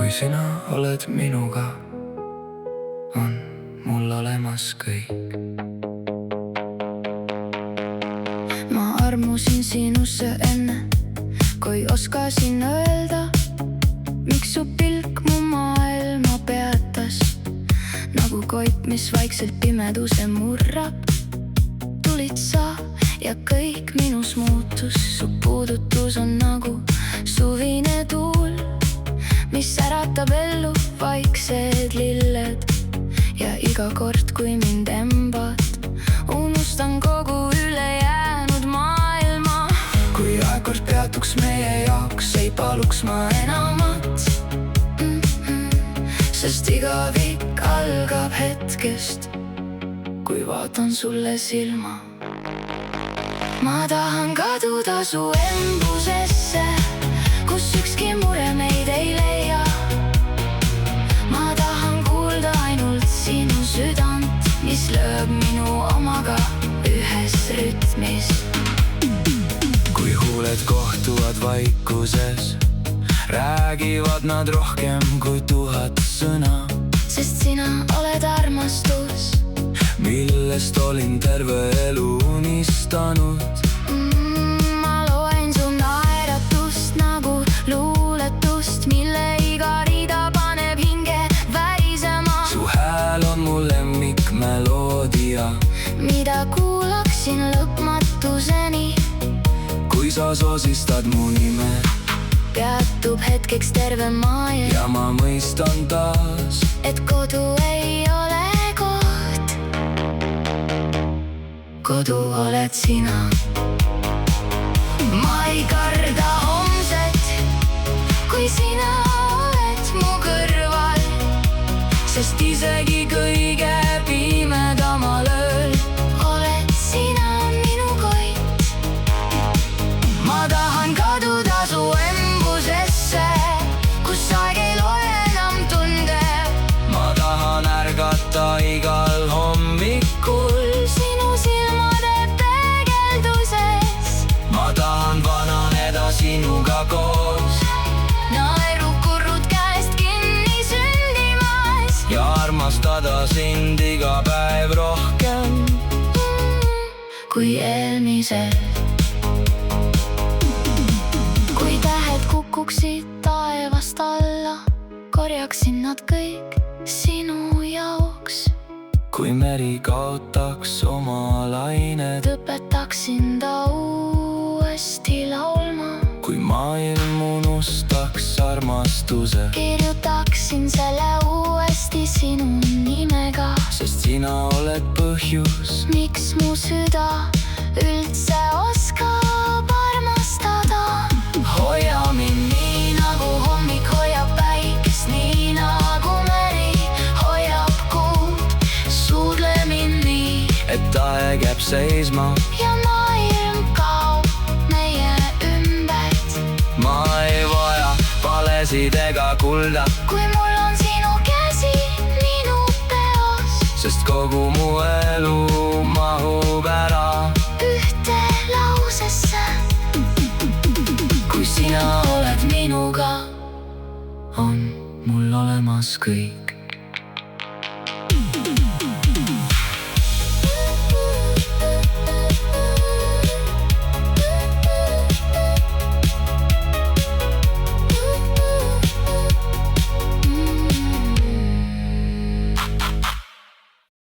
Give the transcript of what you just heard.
kui sina oled minuga, on mul olemas kõik. Ma armusin sinusse enne, kui oskasin öelda, miks su pilk mu maailma peatas. Nagu koip, mis vaikselt pimeduse murrab. Tulid sa ja kõik minus muutus. Su puudutus on nagu suvine tuul, mis äratab ellu vaiksed lilled. Ja iga kord, kui mind embad, unustan kogu ülejäänud maailma. Kui aeg kord peatuks meie jaoks, ei paluks ma enamat. Sest iga viik algab hetkest, kui vaatan sulle silma. Ma tahan kaduda su embusesse, kus ükski mure meid ei leia. Ma tahan kuulda ainult sinu südant, mis lööb minu omaga ühes rütmis. Kui huuled kohtuvad vaikuses, räägivad nad rohkem kui 1000 sõna. Sest sina oled armastus, millest olin terve elu unistanud. Ma loen su naeratust nagu luuletust, mille iga rida paneb hinge värisema. Su hääl on mu lemmikmeloodia, mida kuulaksin lõpmatuseni. kui sa sosistad mu nime, peatub hetkeks terve maailm. ja ma mõistan taas, et kodu ei ole koht. Kodu oled sina. Ma ei karda homset, kui sina oled mu kõrval. Sest isegi kõige pimedamal ööl oled sina minu koit. Ma tahan kaduda su embusesse, kus aeg ei loe enam tunde. ma tahan ärgata igal hommikul Sinu silmade peegelduses. ma tahan vananeda sinuga koos Naerukurrud käest kinni sündimas. ja armastada sind iga päev rohkem. Kui eelmisel. Kui tähed kukuksid taevast alla, korjaksin nad kõik sinu jaoks. Kui meri kaotaks oma lained, Õpetaksin ta uuesti laulma. kui maailm unustaks armastuse, Kirjutaksin selle uuesti sinu nimega. sest sina oled põhjus, Miks mu süda üldse oskab armastada? Hoia mind nii nagu hommik hoiab päikest, nii nagu meri hoiab kuud. Suudle mind nii et aeg jääb seisma. ja maailm kaob meie ümbert. ma ei vaja valesid ega kulda, Kui mul on sinu käsi minu peos, sest kogu mu elu mahub ära, ühte lausesse. Kui sina oled minuga, on mul olemas kõik.